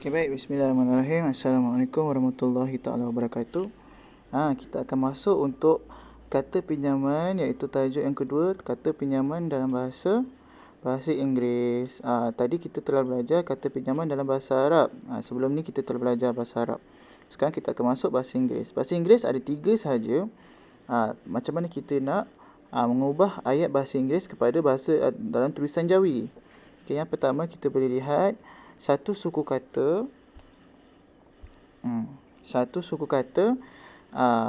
Okay, baik. Bismillahirrahmanirrahim. Assalamualaikum warahmatullahi taala wabarakatuh. Kita akan masuk untuk kata pinjaman, iaitu tajuk yang kedua, kata pinjaman dalam bahasa Inggeris. Tadi kita telah belajar kata pinjaman dalam bahasa Arab. Sebelum ni kita telah belajar bahasa Arab. Sekarang kita akan masuk bahasa Inggeris. Bahasa Inggeris ada 3 sahaja. Macam mana kita nak mengubah ayat bahasa Inggeris kepada bahasa dalam tulisan Jawi. Okay, yang pertama kita boleh lihat satu suku kata,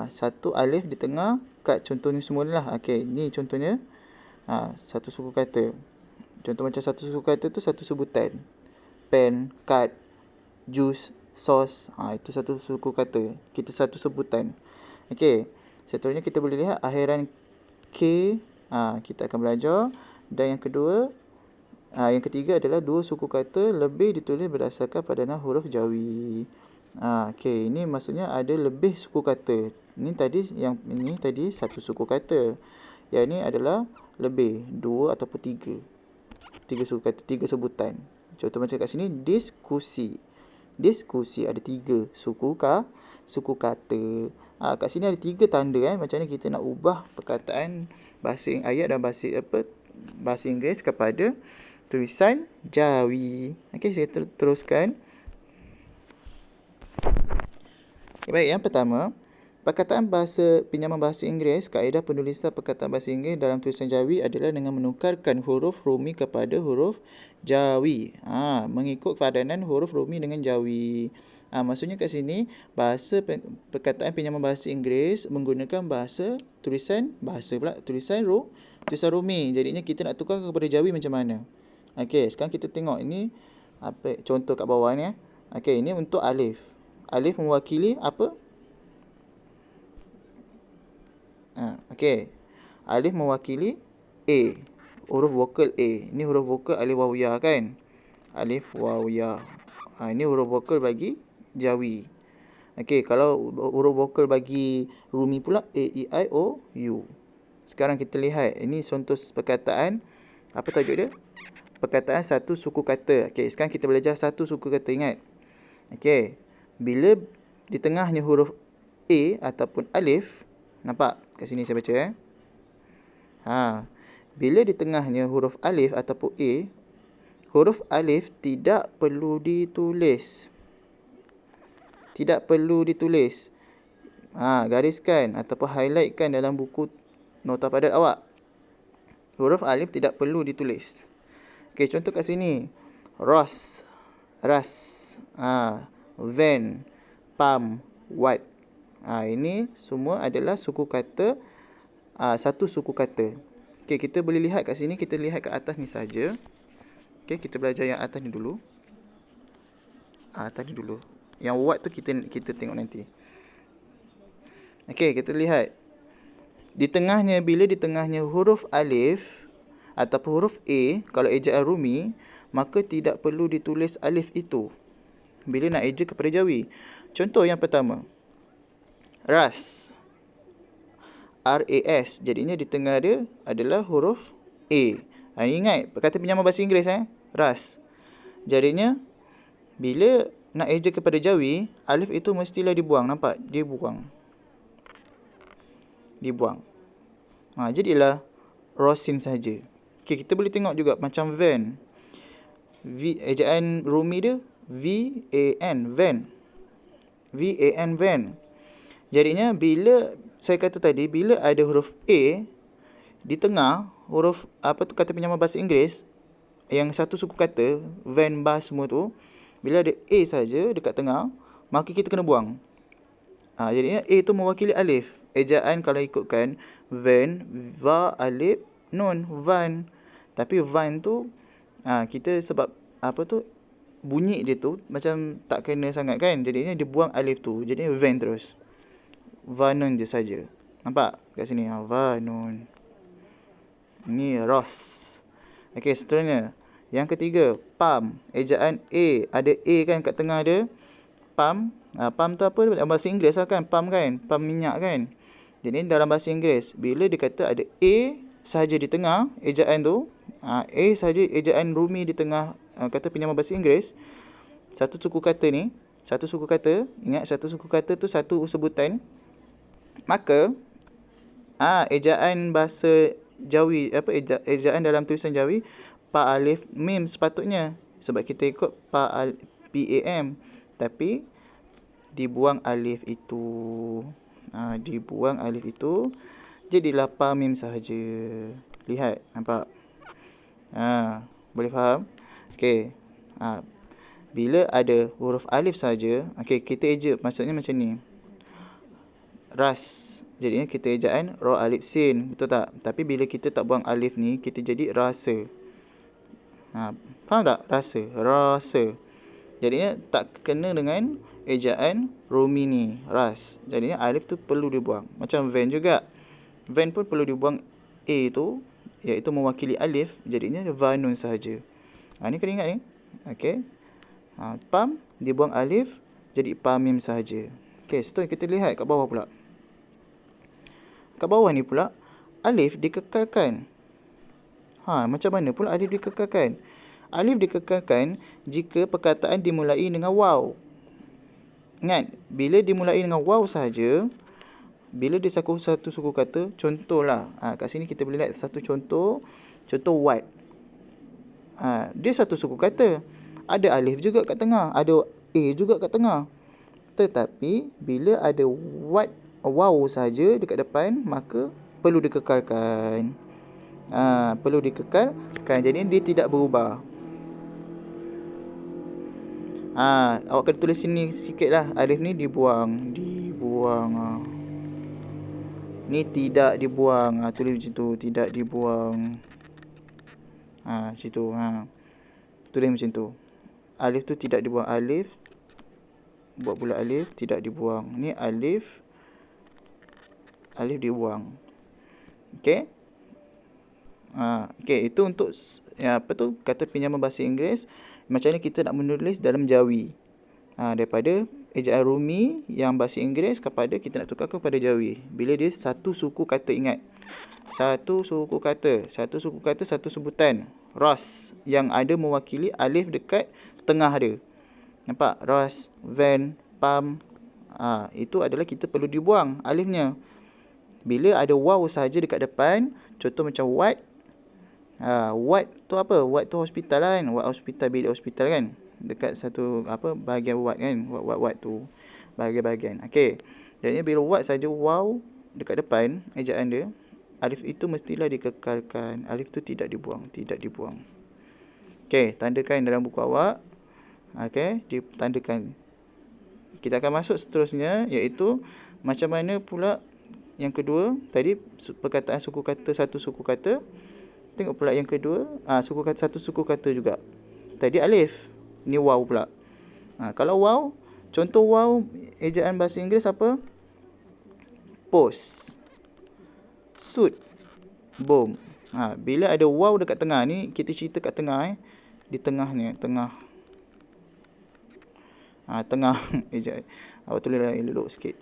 satu alif di tengah, kat contohnya semua ni lah. Okey, ni contohnya satu suku kata. Contoh macam satu suku kata tu satu sebutan. Pen, kad, jus, sos. Itu satu suku kata. Kita satu sebutan. Okey, seterusnya kita boleh lihat akhiran K. Kita akan belajar. Dan yang kedua, yang ketiga adalah dua suku kata lebih ditulis berdasarkan padanan huruf Jawi. Okey, ini maksudnya ada lebih suku kata. Ini tadi satu suku kata. Yang ini adalah lebih, dua ataupun tiga. Tiga suku kata, tiga sebutan. Contoh macam kat sini, diskusi. Diskusi ada tiga suku kata. Kat sini ada tiga tanda macam mana kita nak ubah perkataan bahasa ayat dan bahasa Inggeris kepada tulisan Jawi. Okey, saya teruskan. Okay, baik, yang pertama, perkataan pinjaman bahasa Inggeris, kaedah penulisan perkataan bahasa Inggeris dalam tulisan Jawi adalah dengan menukarkan huruf Rumi kepada huruf Jawi. Mengikut padanan huruf Rumi dengan Jawi. Maksudnya kat sini perkataan pinjaman bahasa Inggeris menggunakan tulisan Rumi. Jadinya kita nak tukar kepada Jawi macam mana? Okey, sekarang kita tengok ini contoh kat bawah ni. Okey, ini untuk alif. Alif mewakili apa? Okey. Alif mewakili A. Huruf vokal A. Ini huruf vokal alif waw ya kan? Alif waw ya. Ini huruf vokal bagi Jawi. Okey, kalau huruf vokal bagi Rumi pula A, E, I, O, U. Sekarang kita lihat. Ini contoh perkataan. Apa tajuk dia? Perkataan satu suku kata. Okey, sekarang kita belajar satu suku kata, ingat. Okey, bila di tengahnya huruf A ataupun alif, nampak kat sini saya baca bila di tengahnya huruf alif ataupun A, huruf alif tidak perlu ditulis. Tidak perlu ditulis. Gariskan ataupun highlightkan dalam buku nota padat awak. Huruf alif tidak perlu ditulis. Okey, contoh kat sini. Ras, van, pam, what. Ini semua adalah suku kata, satu suku kata. Okey, kita boleh lihat kat sini, kita lihat kat atas ni saja. Okey, kita belajar yang atas ni dulu. Atas ni dulu. Yang what tu kita tengok nanti. Okey, kita lihat. Bila di tengahnya huruf alif ataupun huruf A, kalau ejaan Rumi, maka tidak perlu ditulis alif itu bila nak eja kepada Jawi. Contoh yang pertama, ras, R-A-S, jadinya di tengah dia adalah huruf A. Ingat perkataan pinjaman bahasa Inggeris, ras. Jadinya bila nak eja kepada Jawi, alif itu mestilah dibuang. Nampak? Dia dibuang. Jadilah rosin saja. Okey, kita boleh tengok juga macam van. Ejaan Rumi dia V-A-N, van. V-A-N, van. Jadinya bila saya kata tadi, bila ada huruf A di tengah huruf kata pinjaman bahasa Inggeris, yang satu suku kata, van, bus semua tu, bila ada A saja dekat tengah, maka kita kena buang. Jadinya A tu mewakili alif. Ejaan kalau ikutkan van, va, alif, nun, van. Tapi van tu kita sebab bunyi dia tu macam tak kena sangat kan, jadinya dia buang alif tu, jadinya van terus. Vanun je saja. Nampak kat sini, vanun. Ni ros. Okey, seterusnya yang ketiga, pam. Ejaan A, ada A kan kat tengah dia. Pam. Pam tu apa? Dalam bahasa Inggeris kan, pam kan, pam minyak kan. Jadi dalam bahasa Inggeris, bila dia kata ada A sahaja di tengah ejaan tu, A sahaja ejaan Rumi di tengah kata pinjaman bahasa Inggeris, Satu suku kata ni, satu suku kata, ingat satu suku kata tu satu sebutan. Maka ejaan bahasa Jawi, ejaan dalam tulisan Jawi, pa alif mim sepatutnya, sebab kita ikut PAM, tapi dibuang alif itu. Dibuang alif itu, jadilah pa mim sahaja. Lihat, nampak? Boleh faham? Okey. Bila ada huruf alif saja, okey, kita eja maksudnya macam ni. Ras. Jadinya kita ejaan ra alif sin, betul tak? Tapi bila kita tak buang alif ni, kita jadi rasa. Faham tak? Rasa. Jadinya tak kena dengan ejaan Rumi ni, ras. Jadinya alif tu perlu dibuang. Macam van juga. Van pun perlu dibuang A tu, iaitu mewakili alif. Jadinya vanun sahaja. Ni kena ingat ni. Okey. Pam, dibuang alif, jadi pamim sahaja. Okey, seterusnya kita lihat kat bawah pula. Kat bawah ni pula, alif dikekalkan. Macam mana pula alif dikekalkan? Alif dikekalkan jika perkataan dimulai dengan waw. Ingat, bila dimulai dengan waw sahaja, bila dia satu suku kata, contohlah, kat sini kita boleh lihat satu contoh what. Dia satu suku kata. Ada alif juga kat tengah, ada A juga kat tengah. Tetapi bila ada waw saja dekat depan, maka perlu dikekalkan. Perlu dikekalkan. Jadi dia tidak berubah. Awak kena tulis sini sikitlah. Alif ni dibuang. Ni tidak dibuang. Tulis macam tu, tidak dibuang. Macam tu. Tulis macam tu. Alif tu tidak dibuang. Alif, buat pula alif, tidak dibuang. Ni alif dibuang. Okey. Okey, itu untuk kata pinjaman bahasa Inggeris. Macam mana kita nak menulis dalam Jawi. Daripada ejaan Rumi yang bahasa Inggeris kepada kita nak tukar kepada Jawi. Bila dia satu suku kata, ingat. Satu suku kata, satu sebutan. Ras yang ada mewakili alif dekat tengah dia. Nampak? Ras, van, pam. Itu adalah kita perlu dibuang alifnya. Bila ada waw sahaja dekat depan, contoh macam what. What tu apa? What tu hospital kan? What hospital, bilik hospital kan? Dekat satu bahagian what kan? What tu bahagian-bahagian. Okey. Jadi bila what saja waw dekat depan ejaan dia, alif itu mestilah dikekalkan. Alif tu tidak dibuang. Okey, tandakan dalam buku awak. Okey, ditandakan. Kita akan masuk seterusnya, iaitu macam mana pula yang kedua. Tadi perkataan suku kata, satu suku kata. Tengok pula yang kedua, satu suku kata juga. Tadi alif, ni waw pula. Kalau waw, contoh waw ejaan bahasa Inggeris apa? Post, suit, bomb. Bila ada waw dekat tengah ni, kita cerita kat tengah di tengah ni, tengah ejaan. Awak tulislah elok sikit.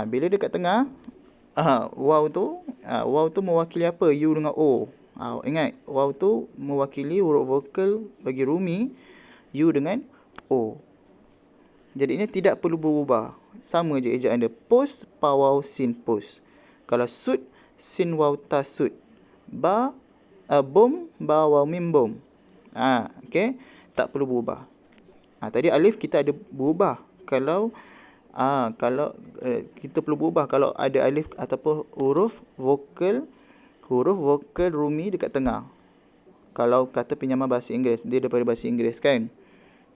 Bila dekat tengah, waw tu mewakili apa? U dengan O. Ingat, waw tu mewakili huruf vokal bagi Rumi, U dengan O. Jadinya tidak perlu berubah. Sama je ejaan dia. Post, pa waw sin post. Kalau suit, sin waw ta suit. Bom, ba waw mim bom. Okey, tak perlu berubah. Tadi alif kita ada berubah. Kalau kita perlu berubah kalau ada alif ataupun huruf vokal Rumi dekat tengah. Kalau kata pinjaman bahasa Inggeris, dia daripada bahasa Inggeris kan.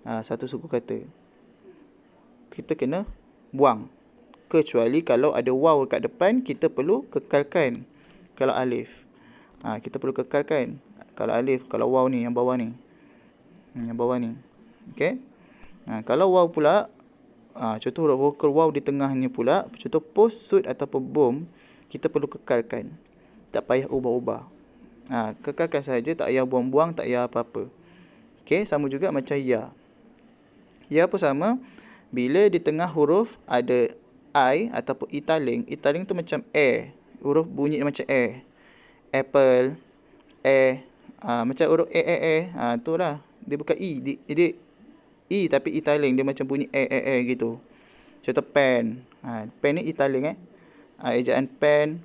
Satu suku kata. Kita kena buang. Kecuali kalau ada waw dekat depan, kita perlu kekalkan. Kalau alif, kita perlu kekalkan. Kalau alif, kalau waw ni yang bawah ni. Yang bawah ni. Okey. Kalau waw pula, contoh huruf vokal waw di tengahnya pula, contoh post, suit ataupun bom, kita perlu kekalkan. Tak payah ubah-ubah. Kekalkan saja, tak payah buang-buang, tak payah apa-apa. Okey, sama juga macam ya. Ya pun sama. Bila di tengah huruf ada I ataupun italing tu macam air. Huruf bunyi macam air. Apple, air. Macam huruf tu lah. Dia bukan I. Dia E tapi italing, dia macam bunyi gitu. Contoh pen. Pen ni italing ejaan pen.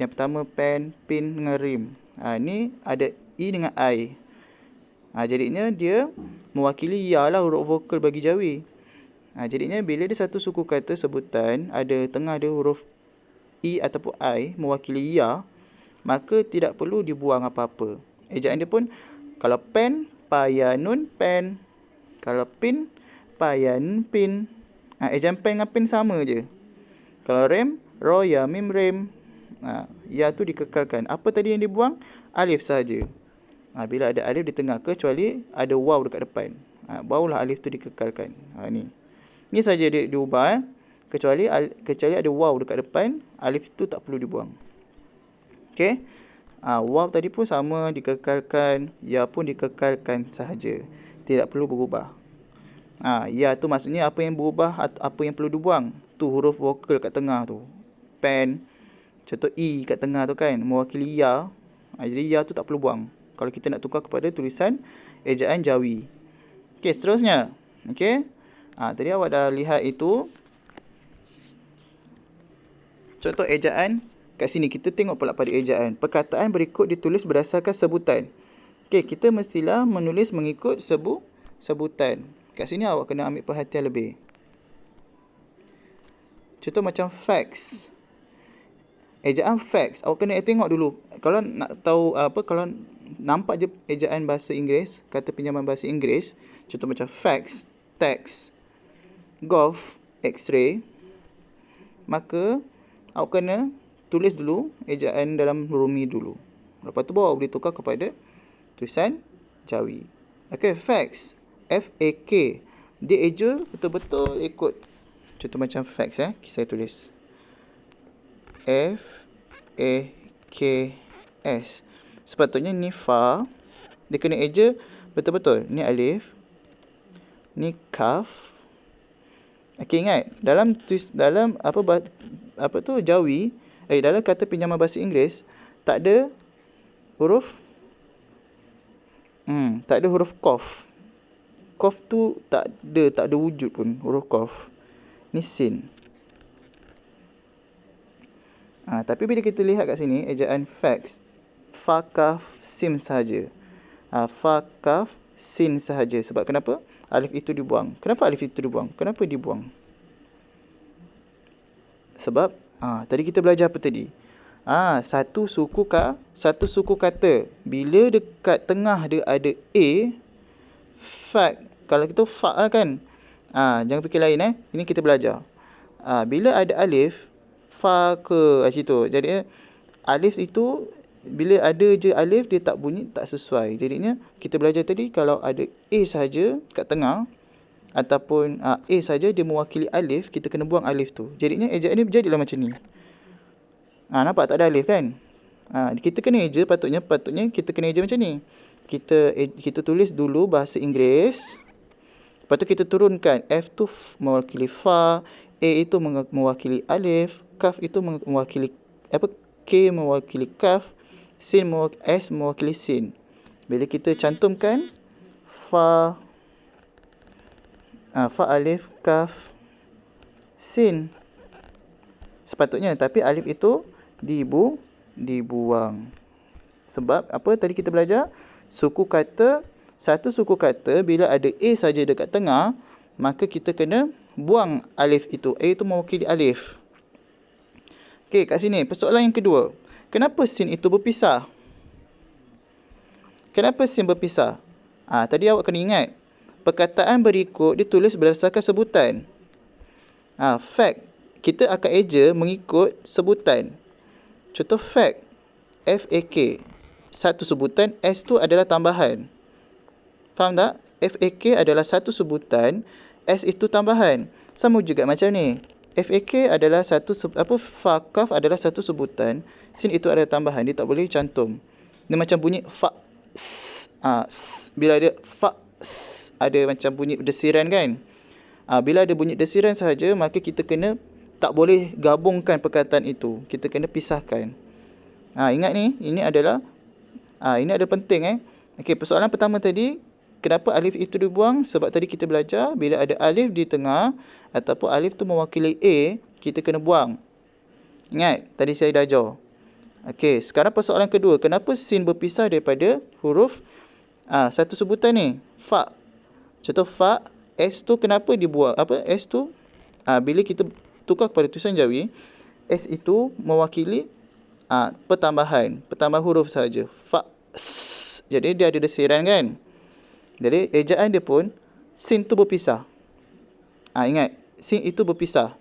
Yang pertama pen, pin dengan rim. Ni ada E dengan I. Jadinya dia mewakili ya lah huruf vokal bagi Jawi. Jadinya bila dia satu suku kata sebutan, ada tengah dia huruf E ataupun I mewakili ya, maka tidak perlu dibuang apa-apa. Ejaan dia pun, kalau pen, payanun pen. Kalau pin, payan pin. Ejaan pen dengan pin sama je. Kalau rem, ro ya mim rem. Ya tu dikekalkan. Apa tadi yang dibuang? Alif saja. Bila ada alif di tengah, kecuali ada waw dekat depan, barulah alif tu dikekalkan. Ni saja dia diubah. Kecuali ada waw dekat depan, alif tu tak perlu dibuang. Okey. Waw tadi pun sama dikekalkan, ya pun dikekalkan sahaja. Tidak perlu berubah. Ya tu maksudnya apa yang berubah, apa yang perlu dibuang. Tu huruf vokal kat tengah tu. Pen. Contoh E kat tengah tu kan, mewakili ya. Jadi ya tu tak perlu buang kalau kita nak tukar kepada tulisan ejaan Jawi. Okey, seterusnya. Okey. Tadi awak dah lihat itu. Contoh ejaan kat sini, kita tengok pula pada ejaan. Perkataan berikut ditulis berdasarkan sebutan. Okey, kita mestilah menulis mengikut sebutan. Kat sini awak kena ambil perhatian lebih. Contoh macam facts. Ejaan facts, awak kena tengok dulu. Kalau nak tahu kalau nampak je ejaan bahasa Inggeris, kata pinjaman bahasa Inggeris, contoh macam facts, text, golf, x-ray, maka awak kena tulis dulu ejaan dalam Rumi dulu. Lepas tu baru boleh tukar kepada tulisan Jawi. Okey, facts, F-A-K. Dia eja betul-betul ikut. Contoh macam facts saya tulis F-A-K-S. Sepatutnya ni fa, dia kena eja betul-betul. Ni alif, ni kaf. Okey, ingat dalam Jawi, dalam kata pinjaman bahasa Inggeris tak ada huruf qaf. Qaf tu tak ada wujud pun huruf qaf. Ni sin. Tapi bila kita lihat kat sini, ejaan facts, fa, kaf, sin sahaja. Fa, kaf, sin sahaja. Sebab kenapa? Alif itu dibuang. Kenapa alif itu dibuang? Kenapa dibuang? Sebab, tadi kita belajar apa tadi? Satu suku kata. Bila dekat tengah dia ada A, fact. Kalau kita fa kan, jangan fikir lain Ini kita belajar. Bila ada alif, fa ke situ. Jadi alif itu bila ada je alif, dia tak bunyi, tak sesuai. Jadinya kita belajar tadi, kalau ada A saja kat tengah ataupun A saja dia mewakili alif, kita kena buang alif tu. Jadinya ejaan ni jadilah macam ni. Nampak tak ada alif kan? Kita kena eja, patutnya kita kena eja macam ni. Kita tulis dulu bahasa Inggeris. Lepas tu kita turunkan F tu mewakili fa, A itu mewakili alif, kaf itu mewakili K mewakili kaf, sin S mewakili sin. Bila kita cantumkan fa alif kaf sin, sepatutnya, tapi alif itu dibuang. Sebab apa tadi kita belajar? Satu suku kata bila ada A saja dekat tengah, maka kita kena buang alif itu. A itu mewakili alif. Okey, kat sini persoalan yang kedua. Kenapa sin itu berpisah? Kenapa sin berpisah? Tadi awak kena ingat, perkataan berikut ditulis berdasarkan sebutan. Fact, kita akan eja mengikut sebutan. Contoh fact, F-A-K. Satu sebutan, S tu adalah tambahan. Faham tak? F-A-K adalah satu sebutan, S itu tambahan. Sama juga macam ni. F-A-K adalah fa, kaf adalah satu sebutan, sin itu ada tambahan, dia tak boleh cantum. Dia macam bunyi fa, bila ada fa, ada macam bunyi desiran kan? Bila ada bunyi desiran sahaja, maka kita kena tak boleh gabungkan perkataan itu. Kita kena pisahkan. Ingat ni, ini adalah penting Okey, persoalan pertama tadi, kenapa alif itu dibuang? Sebab tadi kita belajar bila ada alif di tengah ataupun alif tu mewakili A, kita kena buang. Ingat, tadi saya dah ajar. Okey, sekarang persoalan kedua. Kenapa sin berpisah daripada huruf satu sebutan ni? Fa. Contoh fa, S tu kenapa dibuang? S tu bila kita tukar kepada tulisan Jawi, S itu mewakili pertambahan huruf saja. Fa, s. Jadi dia ada desiran kan? Jadi ejaan dia pun sin tu berpisah. Ingat, sin itu berpisah.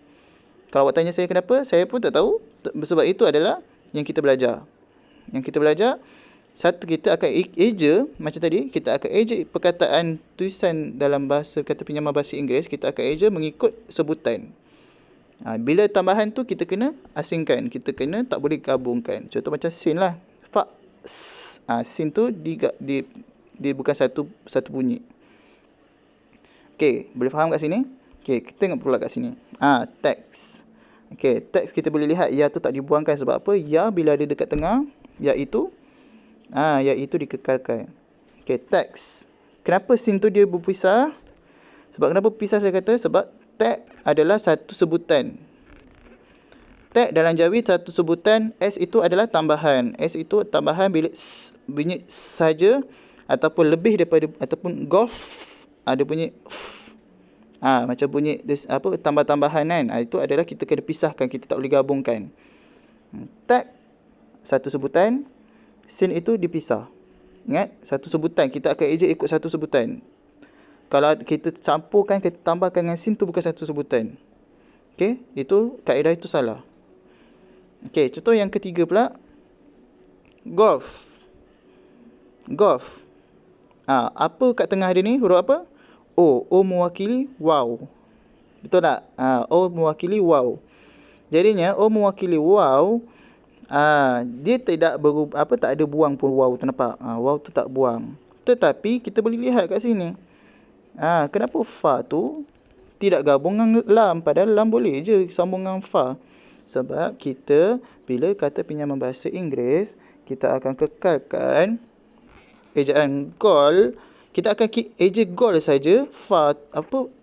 Kalau awak tanya saya kenapa, saya pun tak tahu. Sebab itu adalah yang kita belajar. Satu, kita akan eja, macam tadi, kita akan eja perkataan tulisan dalam bahasa kata pinjaman bahasa Inggeris, kita akan eja mengikut sebutan. Bila tambahan tu kita kena asingkan, kita kena tak boleh gabungkan. Contoh macam sin lah. Fa, s. Sin tu dia bukan satu bunyi. Okey, boleh faham kat sini? Okey, kita tengok pula kat sini. Teks. Okey, teks kita boleh lihat ya tu tak dibuangkan sebab apa? Ya bila ada dekat tengah, ya itu dikekalkan. Okey, teks. Kenapa sin tu dia berpisah? Sebab kenapa berpisah saya kata? Sebab tag adalah satu sebutan. Tag dalam Jawi satu sebutan, S itu adalah tambahan. S itu tambahan bila bunyi saja ataupun lebih daripada ataupun golf ada bunyi macam bunyi tambah-tambahan kan. Itu adalah kita kena pisahkan, kita tak boleh gabungkan. Tag satu sebutan, sin itu dipisah. Ingat, satu sebutan kita akan eja ikut satu sebutan. Kalau kita campurkan, kita tambahkan dengan sin tu bukan satu sebutan. Okey, itu kaedah itu salah. Okey, contoh yang ketiga pula. Golf. Apa kat tengah dia ni? Huruf apa? O. O mewakili wow. Betul tak? O mewakili wow. Jadinya O mewakili wow. Dia tidak tak ada buang pun wow tu, nampak? Wow tu tak buang. Tetapi kita boleh lihat kat sini. Kenapa fa tu tidak gabung dengan lam? Padahal lam boleh je sambung dengan fa. Sebab kita bila kata pinjaman bahasa Inggeris, kita akan kekalkan ejaan gol. Kita akan eja gol saja. Fa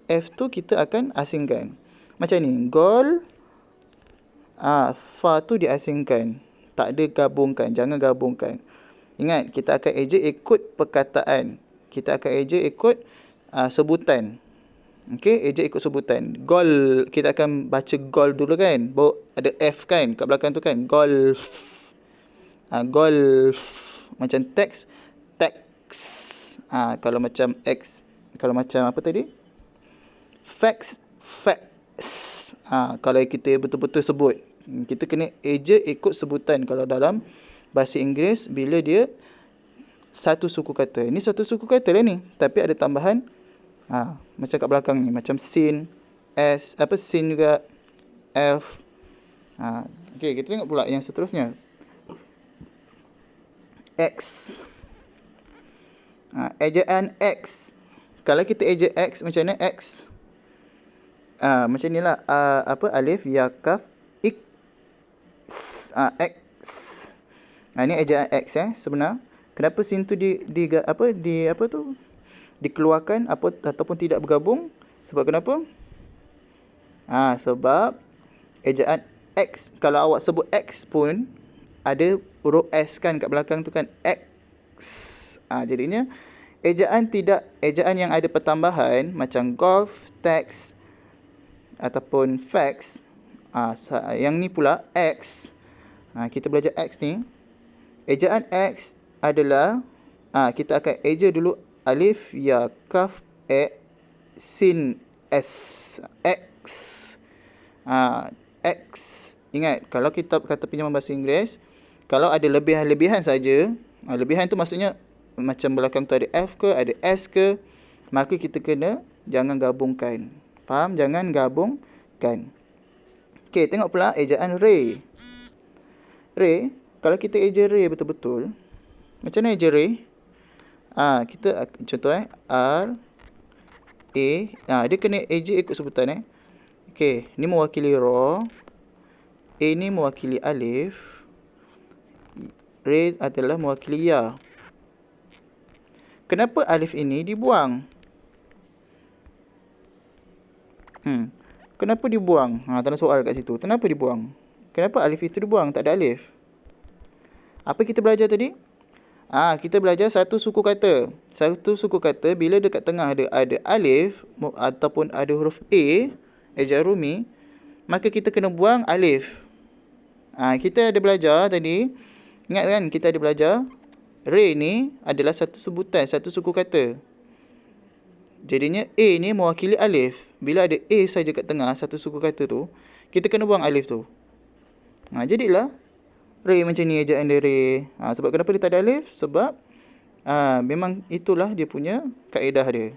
F tu kita akan asingkan. Macam ni, gol. Fa tu diasingkan. Tak ada gabungkan, jangan gabungkan. Ingat, kita akan eja ikut perkataan. Kita akan eja ikut sebutan. Okey, eja ikut sebutan. Gol, kita akan baca gol dulu kan. Baru ada F kan kat belakang tu kan. Golf. Golf. Macam teks. Kalau macam X, kalau macam apa tadi? Fax. Kalau kita betul-betul sebut, kita kena eja ikut sebutan. Kalau dalam bahasa Inggeris, bila dia satu suku kata. Ini satu suku kata lah ni, tapi ada tambahan. Macam kat belakang ni, macam sin, S, sin juga, F. Okey, kita tengok pula yang seterusnya. X. Ejaan X. Kalau kita eja X macam mana? X. Macam ni lah. Alif, ya, kaf, ik. X. Ini ejaan X sebenar. Kenapa sin tu dikeluarkan ataupun tidak bergabung? Sebab kenapa? Sebab ejaan X, kalau awak sebut X pun ada huruf S kan kat belakang tu kan, X. Jadinya ejaan yang ada pertambahan macam golf, text ataupun fax, yang ni pula X. Kita belajar X ni. Ejaan X adalah kita akan eja dulu alif, ya, kaf, sin, S, X. X. Ingat, kalau kita kata pinjaman bahasa Inggeris, kalau ada lebihan-lebihan saja, lebihan tu maksudnya macam belakang tu ada F ke, ada S ke, maka kita kena jangan gabungkan. Faham? Jangan gabungkan. Okey, tengok pula ejaan ray. Ray, kalau kita eja ray betul-betul, macam mana eja ray? Kita contoh R, A. Dia kena eja ikut sebutan Okey, ni mewakili ra. A ni mewakili alif. Ray adalah mewakili ya. kenapa alif ini dibuang? Kenapa dibuang? Tanda soal kat situ. Kenapa dibuang? Kenapa alif itu dibuang? Tak ada alif. Apa kita belajar tadi? Kita belajar satu suku kata. Satu suku kata bila dekat tengah ada alif ataupun ada huruf A, ejaan rumi, maka kita kena buang alif. Kita ada belajar tadi. Ingat kan kita ada belajar Re ni adalah satu sebutan, satu suku kata. Jadinya A ni mewakili alif. Bila ada A saja kat tengah satu suku kata tu, kita kena buang alif tu. Jadilah Re macam ni ejaan dia Re. Sebab kenapa dia tak ada alif? Sebab memang itulah dia punya kaedah dia.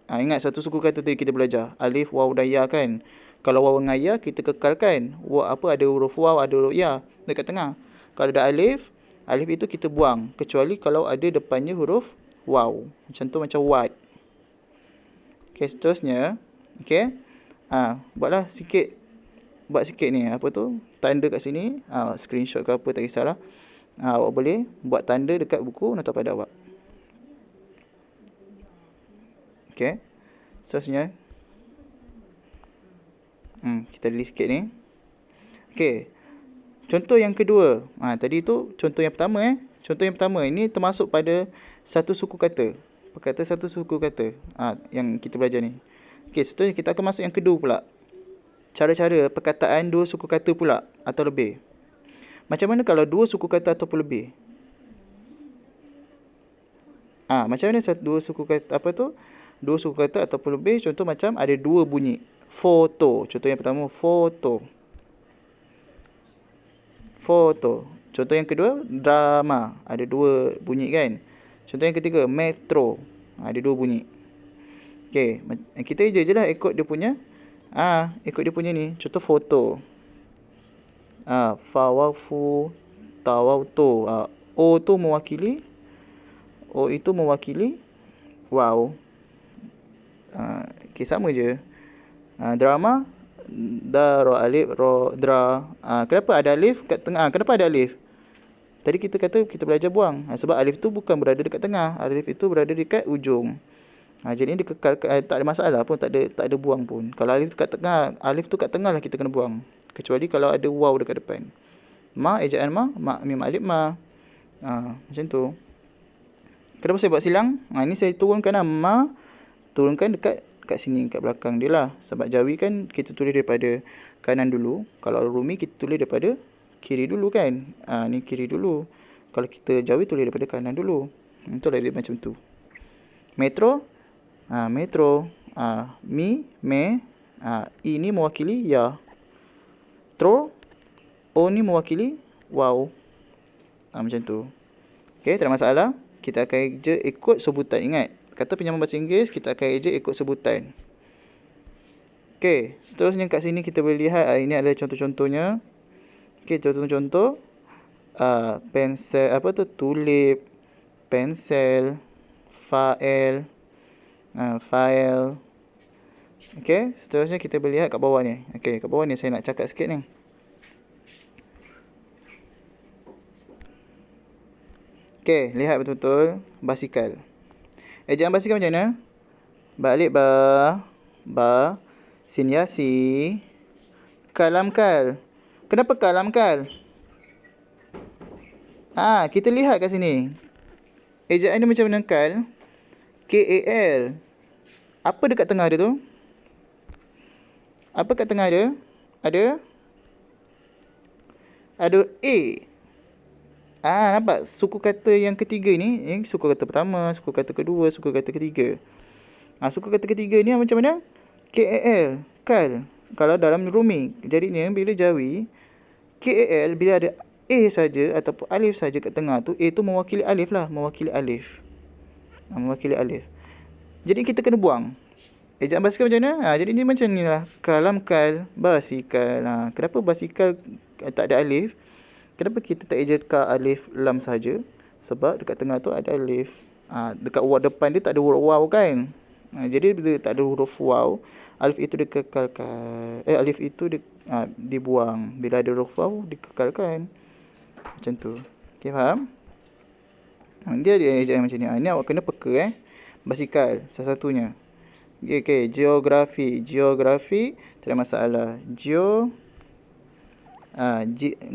Ingat satu suku kata tadi kita belajar. Alif, waw dan ya kan. Kalau waw dengan ya kita kekalkan. Ada huruf waw, ada huruf ya dekat tengah. Kalau ada alif, alif itu kita buang. Kecuali kalau ada depannya huruf waw. Macam tu, macam wat. Okay, seterusnya. Okay. Buat sikit ni. Apa tu? Tanda kat sini. Screenshot ke apa, tak kisahlah. Awak boleh buat tanda dekat buku nota pada awak. Okay. Seterusnya. Kita list sikit ni. Okay. Contoh yang kedua. Tadi tu contoh yang pertama. Contoh yang pertama ini termasuk pada satu suku kata. Perkata satu suku kata. Yang kita belajar ni. Okay, seterusnya kita akan masuk yang kedua pula. Cara-cara perkataan dua suku kata pula atau lebih. Macam mana kalau dua suku kata ataupun lebih? Macam mana dua suku kata apa tu? Dua suku kata ataupun lebih. Contoh macam ada dua bunyi. Foto. Contoh yang pertama, foto. Foto. Contoh yang kedua, drama. Ada dua bunyi kan? Contoh yang ketiga, metro. Ada dua bunyi. Okay, kita je lah ikut dia punya. Ikut dia punya ni. Contoh foto. Fawafu, tawauto. O tu mewakili. O itu mewakili wow. Okay, sama je. Drama. Da, ro, alif, ro, dra. Kenapa ada alif kat tengah? Kenapa ada alif? Tadi kita kata kita belajar buang. Sebab alif tu bukan berada dekat tengah. Alif itu berada dekat ujung. Jadi ini dikekal, tak ada masalah pun, tak ada buang pun. Kalau alif tu kat tengah, alif tu kat tengah lah kita kena buang. Kecuali kalau ada waw dekat depan. Ejaan mim alif ma. Macam tu. Kenapa saya buat silang? Ini saya turunkan turunkan dekat sini, kat belakang dia lah. Sebab Jawi kan kita tulis daripada kanan dulu. Kalau Rumi kita tulis daripada kiri dulu kan. Ni kiri dulu. Kalau kita Jawi tulis daripada kanan dulu. Itulah dia macam tu. Metro. Metro. Mi, me. I ni mewakili ya. Tro. O ni mewakili wow. Macam tu. Okay, tak ada masalah. Kita akan je ikut sebutan. Ingat, kata pinjaman bahasa Inggeris, kita akan je ikut sebutan. Okay, seterusnya kat sini kita boleh lihat. Ini adalah contoh-contohnya. Okay, contoh-contoh. Pensel, tulip. Pensel. File. File. Okay, seterusnya kita boleh lihat kat bawah ni. Okay, kat bawah ni saya nak cakap sikit ni. Okay, lihat betul-betul basikal. Ejaan basikal macam mana? Balik ba, sin ya si, kalam kal. Kenapa kalam kal? Kita lihat kat sini. Ejaan ni macam mana kal? K-A-L. Apa dekat tengah dia tu? Apa kat tengah dia? Ada A. Nampak suku kata yang ketiga ni, suku kata pertama, suku kata kedua, suku kata ketiga. Suku kata ketiga ni macam mana? K-A-L, kal. Kalau dalam Rumi, jadinya bila Jawi, K-A-L bila ada A saja ataupun alif saja kat tengah tu, A tu mewakili alif lah, mewakili alif. Mewakili alif. Jadi kita kena buang. Ejaan basikal macam mana? Jadi ni macam ni lah. Kalam kal, basikal. Kenapa basikal tak ada alif? Kenapa kita tak ejakan alif lam saja? Sebab dekat tengah tu ada alif. Dekat depan dia tak ada huruf waw kan? Jadi bila tak ada huruf waw, alif itu dikekalkan. Alif itu dibuang. Bila ada huruf waw, dikekalkan. Macam tu. Okay, faham? Dia ada ejaan macam ni. Ini awak kena peka basikal salah satunya. Okey, geografi. Geografi tak ada masalah.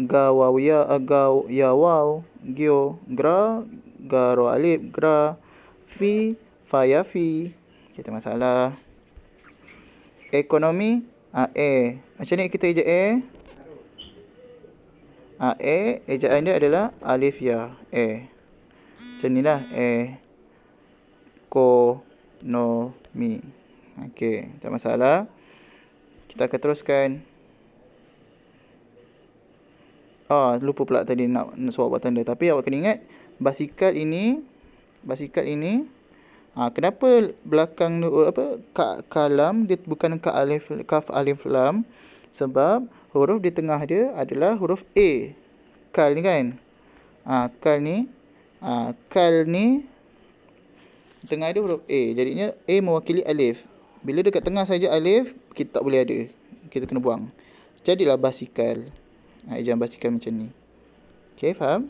Gawawya yawau gra garo alif fayafi. Kita masalah. Ekonomi macam ni kita eja ejaan dia adalah alif ya macam ni lah ekonomi. Okey, tak masalah. Kita akan teruskan. Lupa pula tadi nak suruh buat tanda. Tapi awak kena ingat basikal ini kenapa belakang kalam dia bukan kaf alif lam? Sebab huruf di tengah dia adalah huruf A. Kal ni kan. Kal ni tengah dia huruf A. Jadinya A mewakili alif. Bila dekat tengah saja alif, kita tak boleh ada. Kita kena buang. Jadilah basikal. Ejaan basikal macam ni. Okey, faham?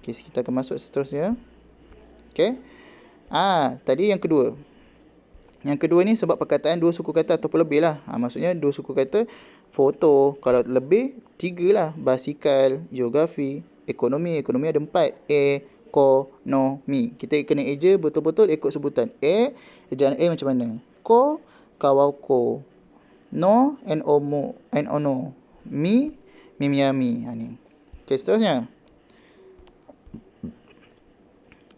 Okey, kita akan masuk seterusnya. Okey. Tadi yang kedua. Yang kedua ni sebab perkataan dua suku kata ataupun lebih lah. Maksudnya dua suku kata foto. Kalau lebih, 3 lah. Basikal, geografi, ekonomi. Ekonomi ada 4. Ekonomi. Kita kena eja betul-betul ikut sebutan. Ejaan macam mana? Ko, kawau ko. No, no. Mimiami. Ni. Okey, seterusnya.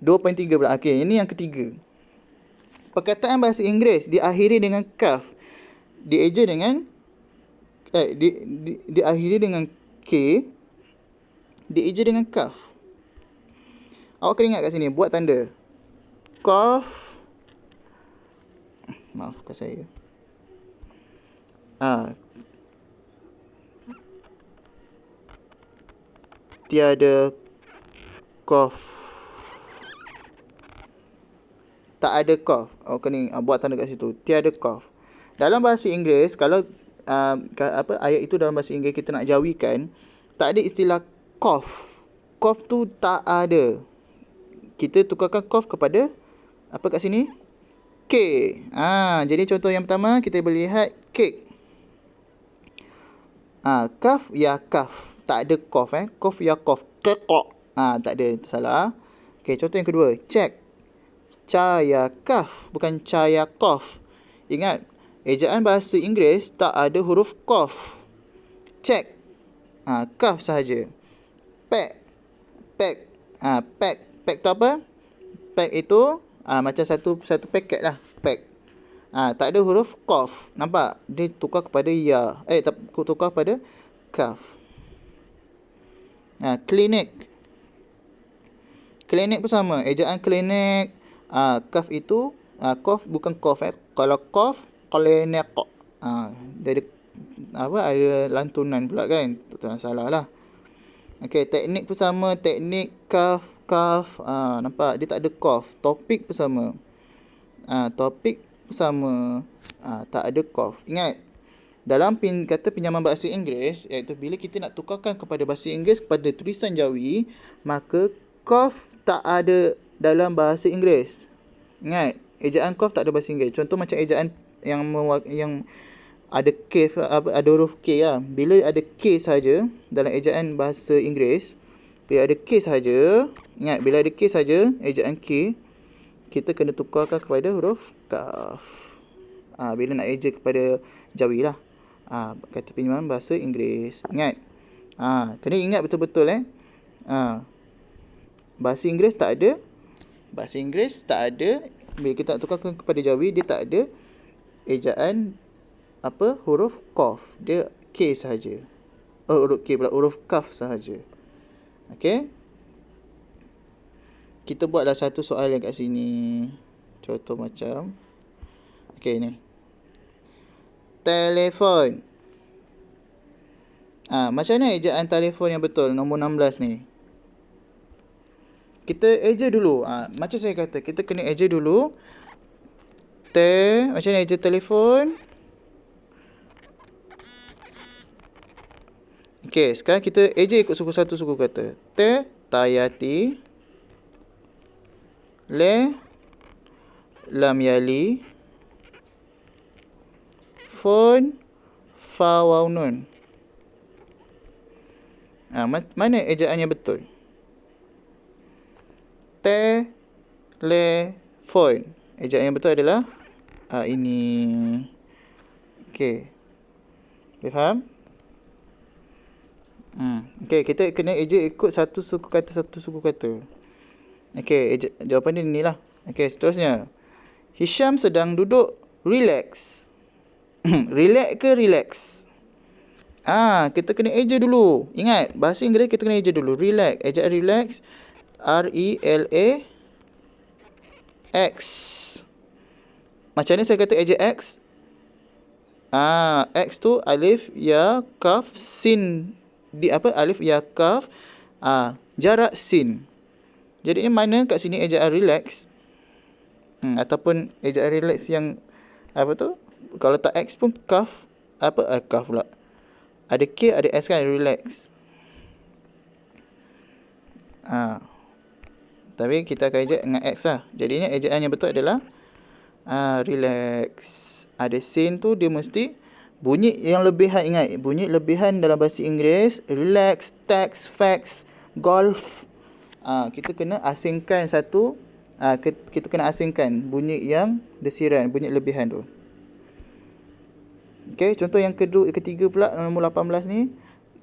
2.3 pula. Okey, ini yang ketiga. Perkataan bahasa Inggeris diakhiri dengan kaf. Dieja dengan diakhiri dengan K. Dieja dengan kaf. Awak kena ingat kat sini. Buat tanda. Kaf. Maafkan saya. Tiada kaf. Tak ada kaf. Awak kena buat tanda kat situ. Tiada kaf. Dalam bahasa Inggeris, kalau ayat itu dalam bahasa Inggeris kita nak jawikan, tak ada istilah kaf. Kaf tu tak ada. Kita tukarkan kaf kepada apa kat sini? K. Jadi contoh yang pertama kita boleh lihat kek. Kaf ya kaf. Tak ada kaf Kaf ya kaf. Kekok. Tak ada, itu salah. Okey, contoh yang kedua, cek. Caya kaf, bukan caya kaf. Ingat, ejaan bahasa Inggeris tak ada huruf kaf. Cek. Kaf sahaja. Pack. Pack tu apa? Pack itu macam satu paket lah. Pack. Tak ada huruf qaf. Nampak? Dia tukar kepada ya. Tukar kepada kaf. Klinik. Klinik pun sama. Ejaan klinik. Kaf itu. Qaf bukan qaf. Kalau qaf, klinik. Dia ada lantunan pula kan. Tak salah lah. Okey, teknik pun sama. Teknik, kaf. Nampak? Dia tak ada qaf. Topik pun sama. Topik pun sama. Tak ada qaf. Ingat, dalam kata pinjaman bahasa Inggeris, iaitu bila kita nak tukarkan kepada bahasa Inggeris kepada tulisan Jawi, maka qaf tak ada dalam bahasa Inggeris. Ingat, ejaan qaf tak ada bahasa Inggeris. Contoh macam ejaan yang ada K, ada huruf K lah. Bila ada K saja dalam ejaan bahasa Inggeris, bila ada K saja, ingat, bila ada K saja, ejaan K, kita kena tukarkan kepada huruf kaf. Bila nak eja kepada Jawi lah. Kata pinjaman bahasa Inggeris. Ingat. Kena ingat betul-betul bahasa Inggeris tak ada. Bahasa Inggeris tak ada. Bila kita nak tukarkan kepada Jawi, dia tak ada ejaan huruf qaf. Dia K sahaja. Huruf K pula, huruf kaf sahaja. Okey. Kita buatlah satu soalan kat sini. Contoh macam ni. Telefon. Macam mana ejaan telefon yang betul? Nombor 16 ni. Kita eja dulu. Macam saya kata, kita kena eja dulu. Macam mana eja telefon? Okey, sekarang kita eja ikut suku satu suku kata. Tayati. Le, lam yali, fon, fa, waw, nun. Mana ejaan yang betul? Telefon. Ejaan yang betul adalah ini. Okey. Faham? Okey, kita kena eja ikut satu suku kata. Okey, jawapan dia inilah. Okey, seterusnya. Hisham sedang duduk relax. Relax ke relax? Kita kena eja dulu. Ingat, bahasa Inggeris kita kena eja dulu. Relax. Ejaan relax. R-E-L-A-X. Macam mana saya kata eja X? X tu alif, ya, kaf, sin. Alif, ya, kaf. Jarak sin. Jadi mana kat sini ejaan relax? Ataupun ejaan relax yang kalau tak X pun kaf. Kaf pula. Ada K, ada S kan, relax. Tapi kita akan ejak dengan X lah. Jadinya ejaan yang betul adalah relax. Ada sin tu dia mesti bunyi yang lebihan. Ingat, bunyi lebihan dalam bahasa Inggeris. Relax, text, fax, golf. Kita kena asingkan satu. Kita kena asingkan bunyi yang desiran, bunyi lebihan tu. Okey, contoh yang ketiga pula, nombor 18 ni.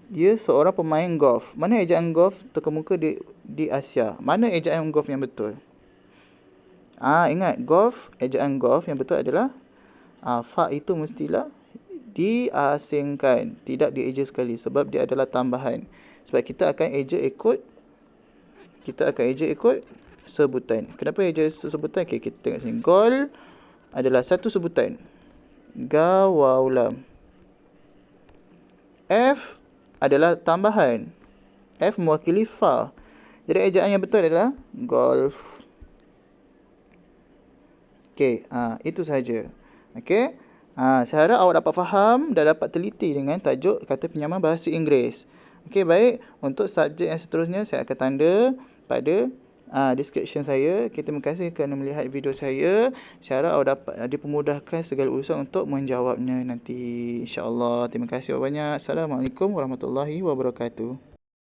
Dia seorang pemain golf. Mana ejaan golf terkemuka di Asia? Mana ejaan golf yang betul? Ingat, ejaan golf yang betul adalah fa itu mestilah diasingkan, tidak dieja sekali sebab dia adalah tambahan. Sebab kita akan eja ikut sebutan. Kenapa eja sebutan? Okey, kita tengok sini. Gol adalah satu sebutan. Ga, waw, lam. F adalah tambahan. F mewakili fa. Jadi ejaan yang betul adalah golf. Okey, itu sahaja. Okey. Saya harap awak dapat faham dan dapat teliti dengan tajuk kata pinjaman bahasa Inggeris. Okey, baik. Untuk subjek yang seterusnya saya akan tanda pada description saya. Terima kasih kerana melihat video saya. Saya harap awak dapat dipermudahkan segala urusan untuk menjawabnya nanti, insya-Allah. Terima kasih banyak. Assalamualaikum warahmatullahi wabarakatuh.